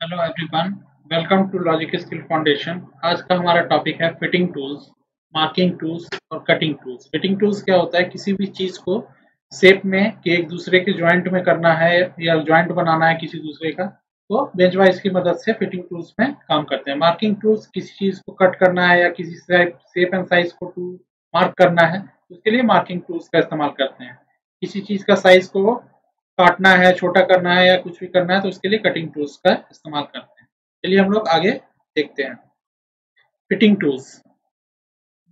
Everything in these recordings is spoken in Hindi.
Hello everyone, welcome to logic skill foundation. आज का हमारा टॉपिक है फिटिंग टूल्स, मार्किंग टूल्स और कटिंग टूल्स। फिटिंग टूल्स क्या होता है? किसी भी चीज़ को शेप में कि एक दूसरे के जॉइंट में करना है या जॉइंट बनाना है किसी दूसरे का, तो बेंच वाइज की मदद से फिटिंग टूल्स में काम करते हैं। मार्किंग टूल्स किसी चीज़ को कट करना है या किसी शेप एंड साइज को टू मार्क करना है, उसके लिए मार्किंग टूल्स का इस्तेमाल करते हैं। किसी चीज़ का साइज को काटना है, छोटा करना है या कुछ भी करना है, तो उसके लिए कटिंग टूल्स का इस्तेमाल करते हैं। चलिए हम लोग आगे देखते हैं। फिटिंग टूल्स,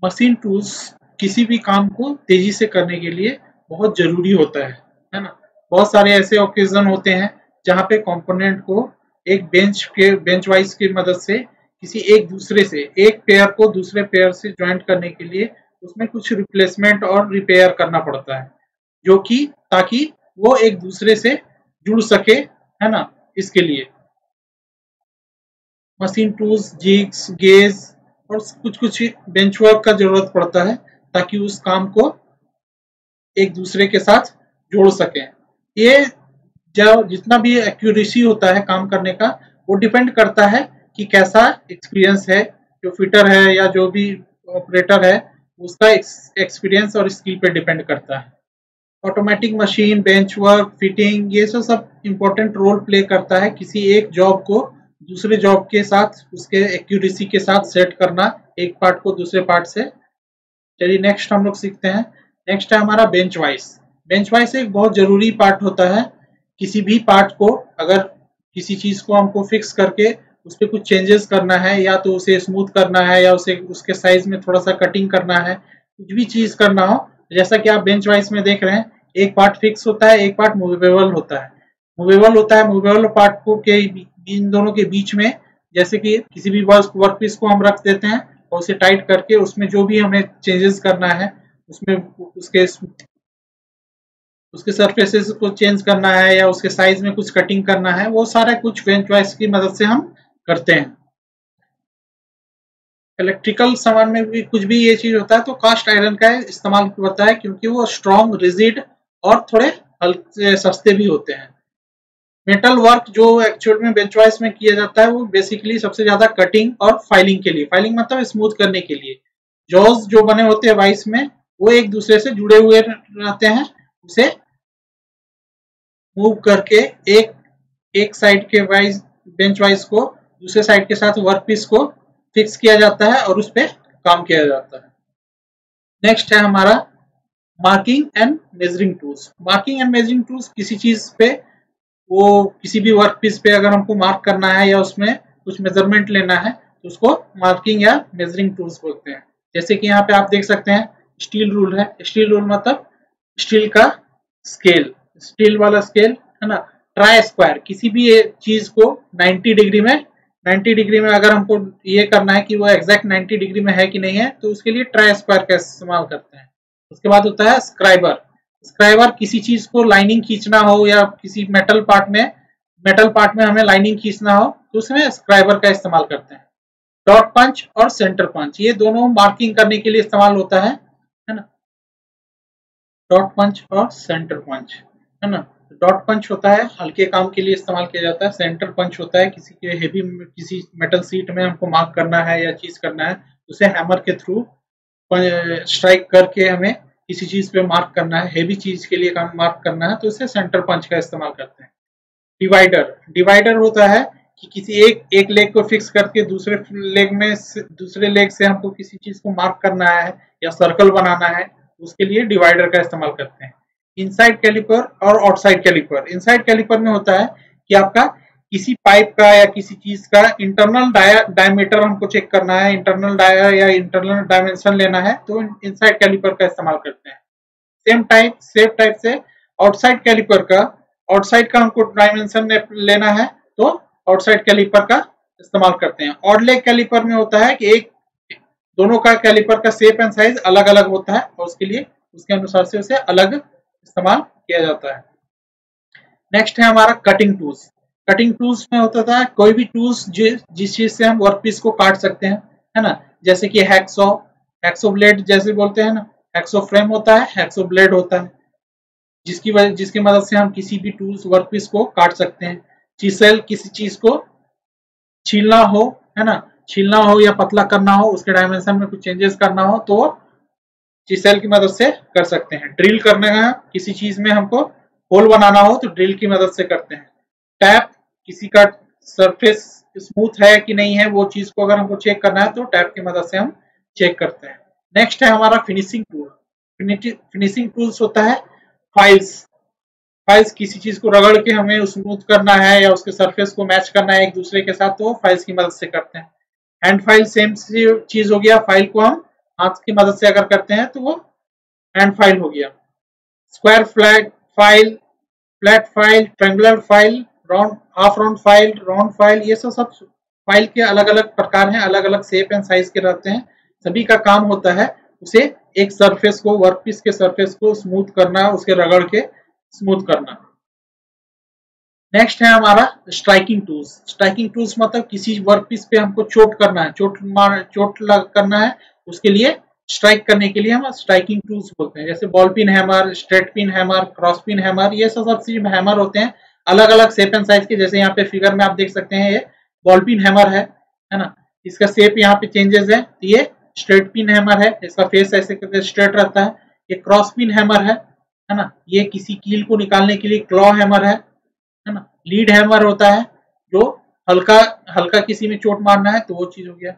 मशीन टूल्स किसी भी काम को तेजी से करने के लिए बहुत जरूरी होता है ना। बहुत सारे ऐसे ओकेजन होते हैं जहाँ पे कंपोनेंट को एक बेंच वाइज की मदद से किसी एक दूसरे से एक पेयर को दूसरे पेयर से ज्वाइंट करने के लिए उसमें कुछ रिप्लेसमेंट और रिपेयर करना पड़ता है, जो कि ताकि वो एक दूसरे से जुड़ सके, है ना। इसके लिए मशीन टूल्स, जिग्स, गेज और कुछ कुछ बेंच वर्क का जरूरत पड़ता है ताकि उस काम को एक दूसरे के साथ जोड़ सकें। ये जो जितना भी एक्यूरेसी होता है काम करने का, वो डिपेंड करता है कि कैसा एक्सपीरियंस है, जो फिटर है या जो भी ऑपरेटर है उसका एक्सपीरियंस और स्किल पे डिपेंड करता है। Automatic machine, bench work, fitting, ये सब इम्पोर्टेंट रोल प्ले करता है किसी एक जॉब को दूसरे जॉब के साथ उसके एक्यूरेसी के साथ सेट करना, एक पार्ट को दूसरे पार्ट से। चलिए नेक्स्ट हम लोग सीखते हैं। नेक्स्ट है हमारा बेंच वाइज। बेंच वाइज एक बहुत जरूरी पार्ट होता है। किसी भी पार्ट को अगर किसी चीज को हमको फिक्स करके उस पर कुछ चेंजेस करना है, या तो उसे स्मूथ करना है या उसे उसके साइज में थोड़ा सा कटिंग करना है, कुछ भी चीज करना हो, जैसा कि आप बेंच वाइज में देख रहे हैं, एक पार्ट फिक्स होता है, एक पार्ट मूवेबल होता है। मूवेबल पार्ट को के इन दोनों के बीच में, जैसे कि किसी भी वर्क पीस को हम रख देते हैं और उसे टाइट करके उसमें जो भी हमें चेंजेस करना है, उसमें उसके उसके सरफेसेस को चेंज करना है या उसके साइज में कुछ कटिंग करना है, वो सारा कुछ बेंच वाइज की मदद से हम करते हैं। इलेक्ट्रिकल सामान में भी कुछ भी ये चीज होता है तो कास्ट आयरन का इस्तेमाल होता है, क्योंकि वो स्ट्रॉन्ग, रिजिड और थोड़े हल्के सस्ते भी होते हैं। मेटल वर्क जो एक्चुअल में बेंच वाइज में किया जाता है, वो बेसिकली सबसे ज्यादा कटिंग और फाइलिंग के लिए, फाइलिंग मतलब स्मूथ करने के लिए। जॉज जो बने होते हैं वाइस में, वो एक दूसरे से जुड़े हुए रहते हैं, उसे मूव करके एक एक साइड के वाइज बेंच वाइज को दूसरे साइड के साथ वर्क पीस को फिक्स किया जाता है और उस पर काम किया जाता है। नेक्स्ट है हमारा marking and measuring tools. Marking and measuring tools किसी चीज पे, वो किसी भी वर्क पीस पे अगर हमको मार्क करना है या उसमें कुछ मेजरमेंट लेना है, तो उसको मार्किंग या मेजरिंग टूल्स बोलते हैं। जैसे कि यहाँ पे आप देख सकते हैं स्टील रूल है। स्टील रूल मतलब स्टील का स्केल, स्टील वाला स्केल, है ना। ट्राई स्क्वायर, किसी भी चीज को 90 डिग्री में 90 डिग्री में अगर हमको ये करना है कि वो एग्जैक्ट 90 डिग्री में है कि नहीं है, तो उसके लिए ट्राई स्क्वायर का इस्तेमाल करते हैं। उसके बाद होता है स्क्राइबर। स्क्राइबर किसी चीज को लाइनिंग खींचना हो या किसी मेटल पार्ट में हमें लाइनिंग खींचना हो, तो उसमें स्क्राइबर का इस्तेमाल करते हैं। डॉट पंच और सेंटर पंच, ये दोनों मार्किंग करने के लिए इस्तेमाल होता है ना। डॉट पंच और सेंटर पंच, है ना। डॉट पंच होता है हल्के काम के लिए इस्तेमाल किया जाता है। सेंटर पंच होता है किसी के हेवी, किसी मेटल सीट में हमको मार्क करना है या चीज करना है, उसे हैमर के थ्रू स्ट्राइक करके हमें किसी चीज पे मार्क करना है, हेवी चीज के लिए काम मार्क करना है, तो उसे सेंटर पंच का इस्तेमाल करते हैं। डिवाइडर, डिवाइडर होता है कि किसी एक लेग को फिक्स करके दूसरे लेग से हमको किसी चीज को मार्क करना है या सर्कल बनाना है, उसके लिए डिवाइडर का इस्तेमाल करते हैं। इनसाइड कैलिपर और आउटसाइड कैलिपर। इनसाइड कैलिपर में होता है कि आपका किसी पाइप का या किसी चीज का इंटरनल डायमीटर हमको चेक करना है, इंटरनल डाया या इंटरनल डायमेंशन लेना है, तो इनसाइड कैलिपर का इस्तेमाल करते हैं। सेम टाइप से आउटसाइड का हमको डायमेंशन लेना है, तो आउटसाइड कैलिपर का इस्तेमाल करते हैं। ऑड लेग कैलिपर में होता है कि एक दोनों का कैलिपर का शेप एंड साइज अलग अलग होता है और उसके लिए उसके अनुसार से उसे अलग इस्तेमाल किया जाता है। नेक्स्ट है हमारा कटिंग टूल्स। कटिंग टूल्स में होता है कोई भी टूल्स जिस चीज से हम वर्क पीस को काट सकते हैं, है ना। जैसे कि हैक्सॉ, हैक्सो ब्लेड जैसे बोलते हैं ना। हैक्सो फ्रेम होता है, हैक्सो ब्लेड होता है, जिसकी मदद से हम किसी भी टूल्स वर्क पीस को काट सकते हैं। चिसेल किसी चीज को छीलना हो, है ना, छीलना हो या पतला करना हो, उसके डायमेंशन में कुछ चेंजेस करना हो तो चिसेल की मदद से कर सकते हैं। ड्रिल करने का, किसी चीज में हमको होल बनाना हो तो ड्रिल की मदद से करते हैं। टैप, किसी का सरफेस स्मूथ है कि नहीं है वो चीज को अगर हमको चेक करना है तो टैप की मदद से हम चेक करते हैं। नेक्स्ट है हमारा फिनिशिंग टूल। फिनिशिंग टूल्स होता है फाइल्स। फाइल्स, किसी चीज को रगड़ के हमें स्मूथ करना है या उसके सरफेस को मैच करना है एक दूसरे के साथ तो फाइल्स की मदद से करते हैं। हैंड फाइल सेम चीज हो गया, फाइल को हम हाथ की मदद से अगर करते हैं तो वो हैंड फाइल हो गया। Square flat file, triangular file, round, half round file, ये सब फाइल के अलग अलग प्रकार हैं, अलग अलग शेप एंड साइज के रहते हैं। सभी का काम होता है उसे एक सरफेस को, वर्कपीस के सरफेस को स्मूथ करना, उसके रगड़ के स्मूथ करना। नेक्स्ट है हमारा स्ट्राइकिंग टूल्स। स्ट्राइकिंग टूल्स मतलब किसी वर्कपीस पे हमको चोट करना है, करना है, उसके लिए स्ट्राइक करने के लिए हम स्ट्राइकिंग टूल्स बोलते हैं। जैसे ball pin hammer, straight pin hammer, cross pin hammer, ये सब हैमर होते हैं अलग अलग शेप एंड साइज के। जैसे यहाँ पे फिगर में आप देख सकते हैं ये बॉल पिन हैमर है ना, इसका शेप यहाँ पे चेंजेस है। ये स्ट्रेट पिन हैमर है, इसका फेस ऐसे करके स्ट्रेट रहता है। ये क्रॉस पिन हैमर है ना, ये किसी कील को निकालने के लिए क्लॉ हैमर है ना। लीड हैमर होता है जो हल्का हल्का किसी में चोट मारना है तो वो चीज हो गया।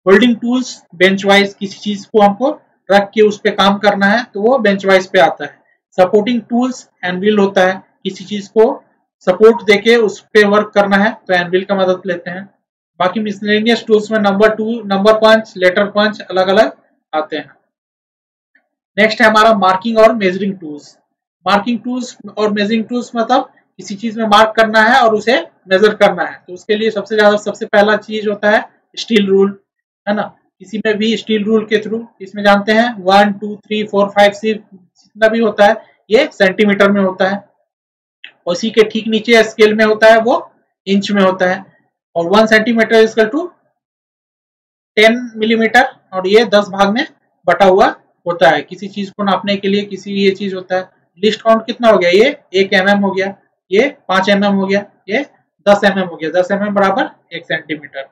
होल्डिंग टूल्स, बेंच वाइज किसी चीज को हमको रख के उस पर काम करना है तो वो बेंच वाइज पे आता है। सपोर्टिंग टूल्स, एनविल होता है, किसी चीज को सपोर्ट देके उस पे वर्क करना है तो एनविल का मदद लेते हैं। बाकी मिसलेनियस टूल्स में नंबर 2, नंबर पंच, लेटर पंच अलग अलग आते हैं। नेक्स्ट है हमारा मार्किंग और मेजरिंग टूल्स। मार्किंग टूल्स और मेजरिंग टूल्स मतलब किसी चीज में मार्क करना है और उसे मेजर करना है तो उसके लिए सबसे पहला चीज होता है स्टील रूल, है ना। किसी में भी स्टील रूल के थ्रू, इसमें जानते हैं 1 2 3 4 5 6 जितना भी होता है ये सेंटीमीटर में होता है। उसी के ठीक नीचे स्केल में होता है वो इंच में होता है। और 1 सेंटीमीटर इक्वल टू 10 मिलीमीटर और ये 10 भाग में बटा हुआ होता है। किसी चीज को नापने के लिए किसी ये चीज होता है। लिस्ट काउंट कितना हो गया, ये 1 mm हो गया, ये 5 mm हो गया, ये 10 mm हो गया। 10 mm बराबर 1 सेंटीमीटर।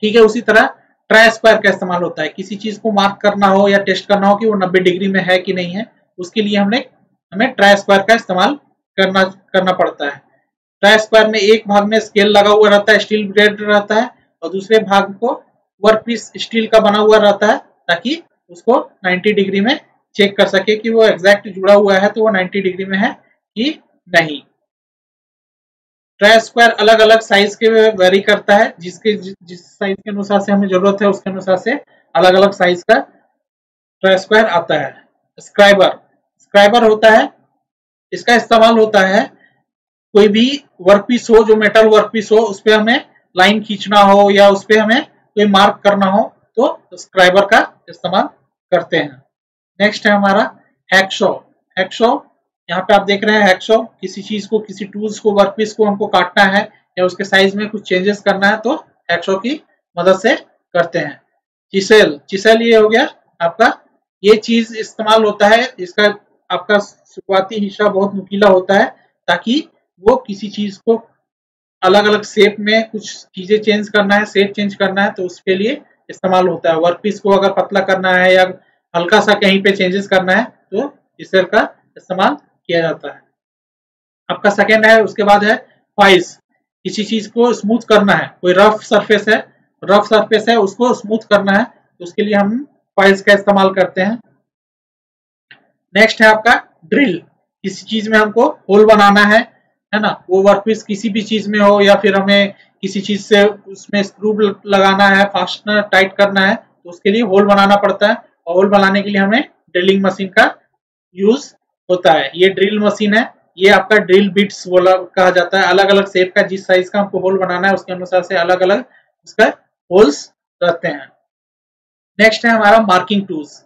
ठीक है, उसी तरह ट्राई स्क्वायर का इस्तेमाल होता है। किसी चीज को मार्क करना हो या टेस्ट करना हो कि वो 90 डिग्री में है कि नहीं है, उसके लिए हमें ट्राई स्क्वायर का इस्तेमाल करना पड़ता है। ट्राई स्क्वायर में एक भाग में स्केल लगा हुआ रहता है, स्टील ब्लेड रहता है, और दूसरे भाग को वर्कपीस स्टील का बना हुआ रहता है ताकि उसको 90 डिग्री में चेक कर सके कि वो एग्जैक्ट जुड़ा हुआ है तो वो 90 डिग्री में है कि नहीं। ट्राई स्क्वायर अलग अलग साइज के वेरी करता है, जिस साइज के अनुसार से हमें जरूरत है उसके अनुसार से अलग अलग साइज का ट्राई स्क्वायर आता है। स्क्राइबर होता है, इसका इस्तेमाल होता है कोई भी वर्कपीस हो, जो मेटल वर्कपीस हो, उस पर हमें लाइन खींचना हो या उस पर हमें कोई मार्क करना हो तो स्क्राइबर का इस्तेमाल करते हैं। नेक्स्ट है हमारा हैक्सॉ। हैक्सॉ, यहाँ पे आप देख रहे हैं हैक्सॉ, किसी चीज को, किसी टूल्स को, वर्कपीस को हमको काटना है या उसके साइज में कुछ चेंजेस करना है तो हैक्सॉ की मदद से करते हैं। चिसेल ये हो गया आपका, ये चीज इस्तेमाल होता है, इसका आपका शुरुआती हिस्सा बहुत नुकीला होता है ताकि वो किसी चीज को अलग अलग शेप में कुछ चीजें चेंज करना है, शेप चेंज करना है तो उसके लिए इस्तेमाल होता है। वर्कपीस को अगर पतला करना है या हल्का सा कहीं पे चेंजेस करना है तो चिसेल का इस्तेमाल किया जाता है। आपका सेकेंड है, उसके बाद है फाइल्स। किसी चीज को स्मूथ करना है, कोई रफ सरफेस है उसको स्मूथ करना है तो उसके लिए हम फाइल्स का इस्तेमाल करते हैं। नेक्स्ट है आपका ड्रिल। किसी चीज में हमको होल बनाना है ना, वो वर्कपीस किसी भी चीज में हो या फिर हमें किसी चीज से उसमें स्क्रू लगाना है, फास्टनर टाइट करना है तो उसके लिए होल बनाना पड़ता है। और होल बनाने के लिए हमें ड्रिलिंग मशीन का यूज होता है। ये ड्रिल मशीन है, ये आपका ड्रिल बिट्स बोला कहा जाता है। अलग अलग शेप का, जिस साइज का हमको होल बनाना है उसके अनुसार से अलग अलग उसका होल्स रहते हैं। नेक्स्ट है हमारा मार्किंग टूल्स।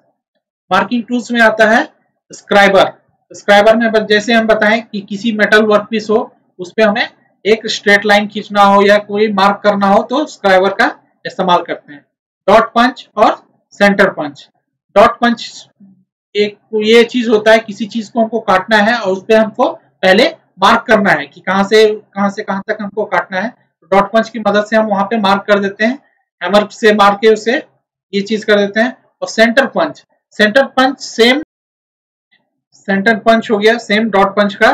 मार्किंग टूल्स में आता है स्क्राइबर में जैसे हम बताएं कि किसी मेटल वर्कपीस हो उस पर हमें एक स्ट्रेट लाइन खींचना हो या कोई मार्क करना हो तो स्क्राइबर का इस्तेमाल करते हैं। डॉट पंच और सेंटर पंच। डॉट पंच एक ये चीज होता है, किसी चीज को हमको काटना है और उस पर हमको पहले मार्क करना है कि कहां से कहां तक हमको काटना है। तो डॉट पंच की मदद से हम वहां पे मार्क कर देते हैं, हैमर से मार के उसे ये चीज कर देते हैं। और सेंटर पंच सेंटर पंच हो गया सेम डॉट पंच का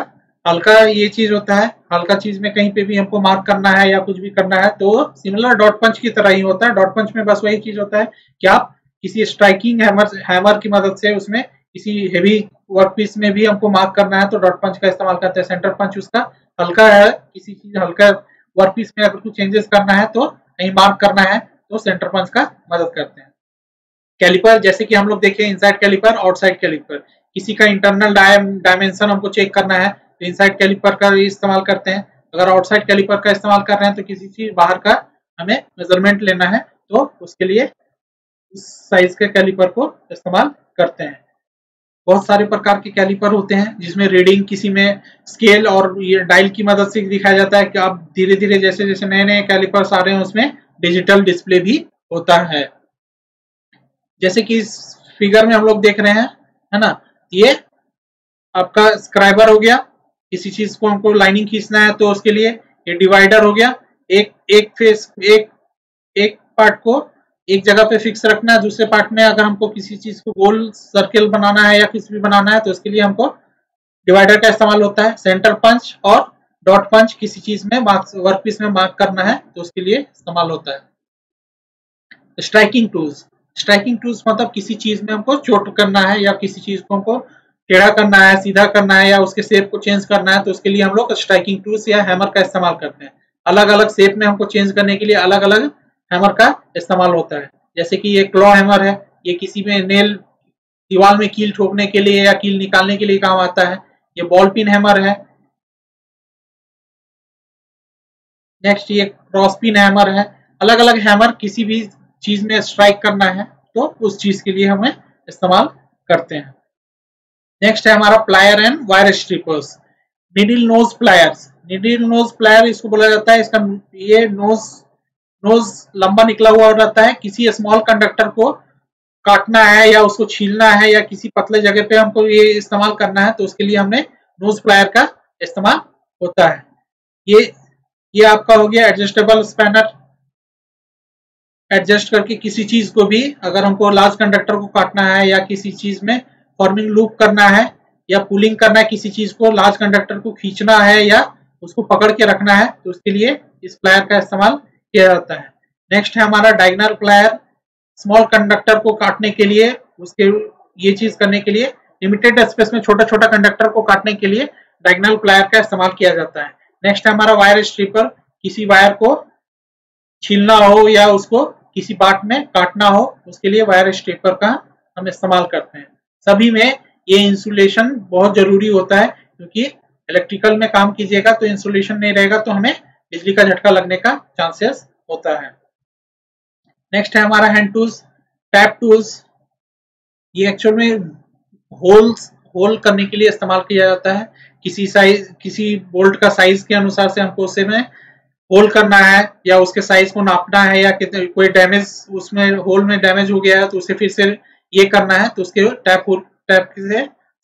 हल्का ये चीज होता है, हल्का चीज में कहीं पे भी हमको मार्क करना है या कुछ भी करना है तो सिमिलर डॉट पंच की तरह ही होता है। डॉट पंच में बस वही चीज होता है कि आप किसी स्ट्राइकिंग हैमर की मदद से उसमें किसी हेवी वर्क पीस में भी हमको मार्क करना है तो डॉट पंच का इस्तेमाल करते हैं। सेंटर पंच उसका हल्का है, किसी चीज हल्का वर्क पीस में अगर कुछ चेंजेस करना है तो कहीं मार्क करना है तो सेंटर पंच का मदद करते हैं। कैलिपर जैसे कि हम लोग देखे इनसाइड कैलिपर आउटसाइड कैलिपर, किसी का इंटरनल डायमेंशन हमको चेक करना है तो इनसाइड कैलिपर का इस्तेमाल करते हैं। अगर आउटसाइड कैलिपर का इस्तेमाल कर रहे हैं तो किसी चीज बाहर का हमें मेजरमेंट लेना है तो उसके लिए उस साइज के कैलिपर को इस्तेमाल करते हैं। बहुत सारे प्रकार के कैलिपर होते हैं जिसमें रीडिंग किसी में स्केल और ये डायल की मदद से दिखाया जाता है कि अब धीरे धीरे जैसे जैसे नए नए कैलिपर्स आ रहे हैं उसमें डिजिटल डिस्प्ले भी होता है। जैसे कि इस फिगर में हम लोग देख रहे हैं, है ना, ये आपका स्क्राइबर हो गया, किसी चीज को हमको लाइनिंग खींचना है तो उसके लिए ये डिवाइडर हो गया, एक पार्ट को एक जगह पे फिक्स रखना है, दूसरे पार्ट में अगर हमको किसी चीज को गोल सर्किल बनाना है या कुछ भी बनाना है तो उसके लिए हमको डिवाइडर का इस्तेमाल होता है। सेंटर पंच और डॉट पंच किसी चीज में वर्क पीस में मार्क करना है तो उसके लिए इस्तेमाल होता है। स्ट्राइकिंग टूल्स मतलब किसी चीज में हमको चोट करना है या किसी चीज को हमको टेढ़ा करना है, सीधा करना है या उसके शेप को चेंज करना है तो उसके लिए हम लोग स्ट्राइकिंग टूल्स या हैमर का इस्तेमाल करते हैं। अलग अलग शेप में हमको चेंज करने के लिए अलग अलग हैमर का इस्तेमाल होता है। जैसे कि ये क्लॉ हैमर है, ये किसी में नेल दीवार में कील ठोकने के लिए या कील निकालने के लिए काम आता है। ये बॉल पिन हैमर है। नेक्स्ट ये क्रॉस पिन हैमर है। अलग अलग हैमर किसी भी चीज में स्ट्राइक करना है तो उस चीज के लिए हमें इस्तेमाल करते हैं। नेक्स्ट है हमारा plier and wire strippers. Needle knows plier इसको बोला जाता है। इसका ये नोज लंबा निकला हुआ रहता है। किसी स्मॉल कंडक्टर को काटना है या उसको छीलना है या किसी पतले जगह पे हमको ये इस्तेमाल करना है तो उसके लिए हमने नोज प्लायर का इस्तेमाल होता है। ये आपका हो गया एडजस्टेबल स्पैनर। एडजस्ट करके किसी चीज को भी अगर हमको लार्ज कंडक्टर को काटना है या किसी चीज में फॉर्मिंग लूप करना है या पुलिंग करना है, किसी चीज को लार्ज कंडक्टर को खींचना है या उसको पकड़ के रखना है तो उसके लिए इस प्लायर का इस्तेमाल किया जाता है। नेक्स्ट है हमारा डायगोनल प्लायर। स्मॉल कंडक्टर को काटने के लिए उसके ये चीज करने के लिए लिमिटेड स्पेस में छोटा छोटा कंडक्टर को काटने के लिए डायगोनल प्लायर का इस्तेमाल किया जाता है। नेक्स्ट है हमारा वायर स्ट्रिपर। किसी वायर को छीलना हो या उसको किसी पार्ट में काटना हो उसके लिए वायर स्ट्रिपर का हम इस्तेमाल करते हैं। सभी में ये इंसुलेशन बहुत जरूरी होता है क्योंकि इलेक्ट्रिकल में काम कीजिएगा तो इंसुलेशन नहीं रहेगा तो हमें बिजली का झटका लगने का चांसेस होता है। नेक्स्ट है हमारा हैंड टूल्स, टैप टूल्स। ये एक्चुअल में होल करने के लिए इस्तेमाल किया जाता है। किसी बोल्ट का साइज के अनुसार से हमको उसे में होल करना है या उसके साइज को नापना है या कोई डैमेज उसमें होल में डैमेज हो गया है तो उसे फिर से ये करना है तो उसके टैप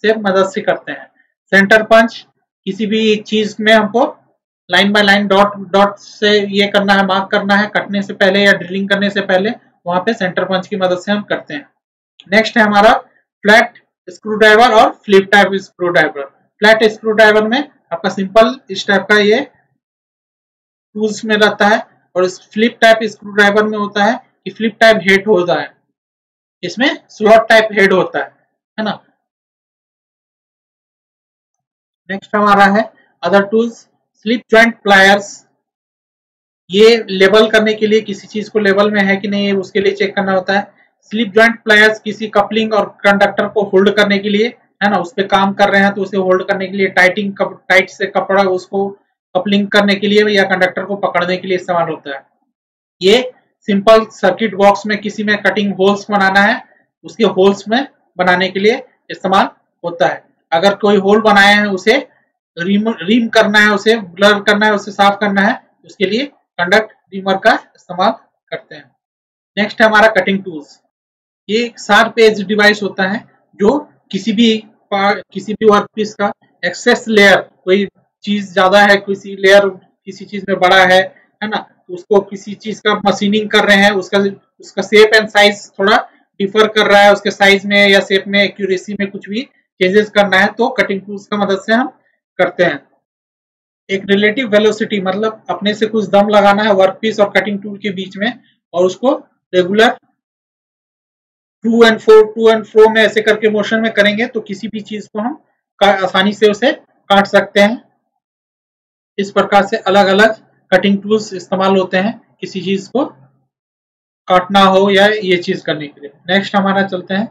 से मदद से करते हैं। सेंटर पंच किसी भी चीज में हमको लाइन बाय लाइन डॉट से ये करना है, मार्क करना है कटने से पहले या ड्रिलिंग करने से पहले, वहां पे सेंटर पंच की मदद से हम करते हैं। नेक्स्ट है हमारा फ्लैट स्क्रू ड्राइवर और flip type screw driver. Flat screw driver में आपका सिंपल इस टाइप का ये टूल्स में रहता है और इस फ्लिप टाइप स्क्रू ड्राइवर में होता है कि फ्लिप टाइप हेड होता है, इसमें स्लॉट टाइप हेड होता है ना। नेक्स्ट हमारा है other tools, slip joint pliers. ये लेबल करने के लिए किसी चीज को लेवल में है कि नहीं उसके लिए चेक करना होता है। स्लिप जॉइंट प्लायर्स किसी कपलिंग और कंडक्टर को होल्ड करने के लिए, है ना, उस पर काम कर रहे हैं तो उसे होल्ड करने के लिए टाइट से कपड़ा उसको कपलिंग करने के लिए या कंडक्टर को पकड़ने के लिए इस्तेमाल होता है। ये सिंपल सर्किट बॉक्स में किसी में कटिंग होल्स बनाना है उसके होल्स में बनाने के लिए इस्तेमाल होता है। अगर कोई होल बनाए हैं उसे रिम करना है, उसे ब्लर करना है, उसे साफ करना है, उसके लिए कंडक्ट रिमर का इस्तेमाल करते हैं। नेक्स्ट है हमारा कटिंग टूल्स। ये एक शार्प एज डिवाइस होता है जो किसी भी वर्क पीस का एक्सेस लेयर, कोई चीज ज्यादा है, किसी लेयर किसी चीज में बड़ा है है ना, तो उसको किसी चीज का मशीनिंग कर रहे हैं, उसका शेप एंड साइज थोड़ा डिफर कर रहा है, उसके साइज में या शेप में एक्यूरेसी में कुछ भी चेंजेस करना है तो कटिंग टूल्स का मदद से हम करते हैं। एक रिलेटिव वेलोसिटी मतलब अपने से कुछ दम लगाना है वर्कपीस और कटिंग टूल के बीच में, और उसको रेगुलर टू एंड फ्रो में ऐसे करके मोशन में करेंगे तो किसी भी चीज को हम आसानी से उसे काट सकते हैं। इस प्रकार से अलग अलग कटिंग टूल्स इस्तेमाल होते हैं किसी चीज को काटना हो या ये चीज करने के लिए। नेक्स्ट हमारा चलते हैं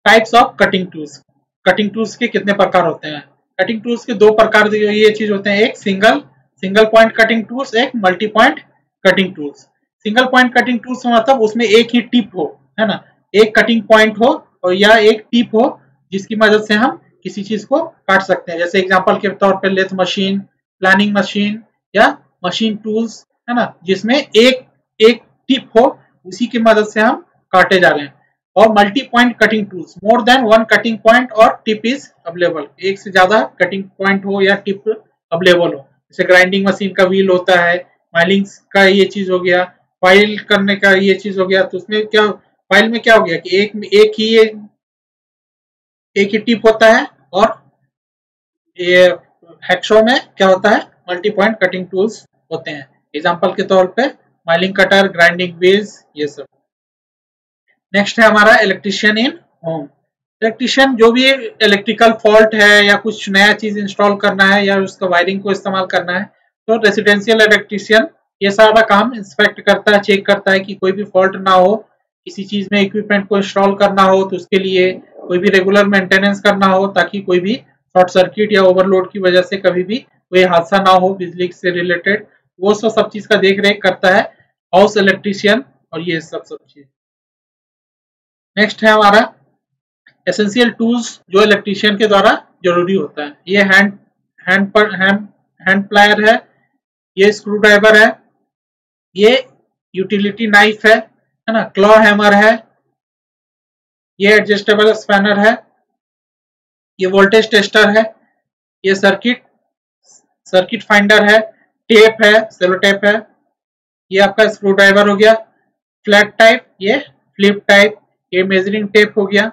types of cutting tools. Cutting tools के कितने प्रकार होते हैं? कटिंग टूल्स के दो प्रकार ये चीज होते हैं, एक सिंगल पॉइंट कटिंग टूल्स, एक multi point cutting tools. Single point cutting tools मतलब उसमें एक ही टिप हो, है ना, एक कटिंग पॉइंट हो और या एक टिप हो जिसकी मदद से हम किसी चीज को काट सकते हैं। जैसे एग्जांपल के तौर पर लेथ मशीन, प्लानिंग मशीन या मशीन टूल्स, है ना, जिसमें एक टिप हो, उसी की मदद से हम काटे जा रहे हैं। और multi point cutting tools, more than one cutting point और टिप इज अवेलेबल, एक से ज्यादा कटिंग पॉइंट हो या टिप अवेलेबल हो। जैसे ग्राइंडिंग मशीन का व्हील होता है, माइलिंग का ये चीज हो गया, फाइल करने का ये चीज हो गया। तो उसमें क्या, फाइल में क्या हो गया कि एक ही टिप होता है, और ये हैक्सो में क्या होता है, मल्टी पॉइंट कटिंग टूल्स होते हैं। एग्जांपल के तौर पे माइलिंग कटर, ग्राइंडिंग व्हील्स, ये सब। नेक्स्ट है हमारा इलेक्ट्रिशियन इन होम। इलेक्ट्रिशियन जो भी इलेक्ट्रिकल फॉल्ट है या कुछ नया चीज इंस्टॉल करना है या उसका वायरिंग को इस्तेमाल करना है, तो रेसिडेंशियल इलेक्ट्रिशियन ये सारा काम इंस्पेक्ट करता है, चेक करता है कि कोई भी फॉल्ट ना हो। किसी चीज में इक्विपमेंट को इंस्टॉल करना हो तो उसके लिए कोई भी रेगुलर मेंटेनेंस करना हो, ताकि कोई भी शॉर्ट सर्किट या ओवरलोड की वजह से कभी भी कोई हादसा ना हो बिजली से रिलेटेड, वो सब चीज का देख रेख करता है हाउस इलेक्ट्रिशियन, और ये सब चीज। नेक्स्ट है हमारा एसेंशियल टूल्स जो इलेक्ट्रिशियन के द्वारा जरूरी होता है। ये हैंड प्लायर है, ये स्क्रू ड्राइवर है, ये यूटिलिटी नाइफ है ना, क्लॉ हैमर है, ये एडजस्टेबल स्पैनर है, ये वोल्टेज टेस्टर है, ये सर्किट फाइंडर है, टेप है, सेलो टेप है, ये आपका स्क्रू ड्राइवर हो गया, फ्लैट टाइप, ये फ्लिप टाइप, ये मेजरिंग टेप हो गया।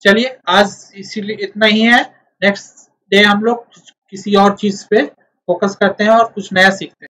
चलिए आज इसीलिए इतना ही है। नेक्स्ट डे हम लोग किसी और चीज पे फोकस करते हैं और कुछ नया सीखते हैं।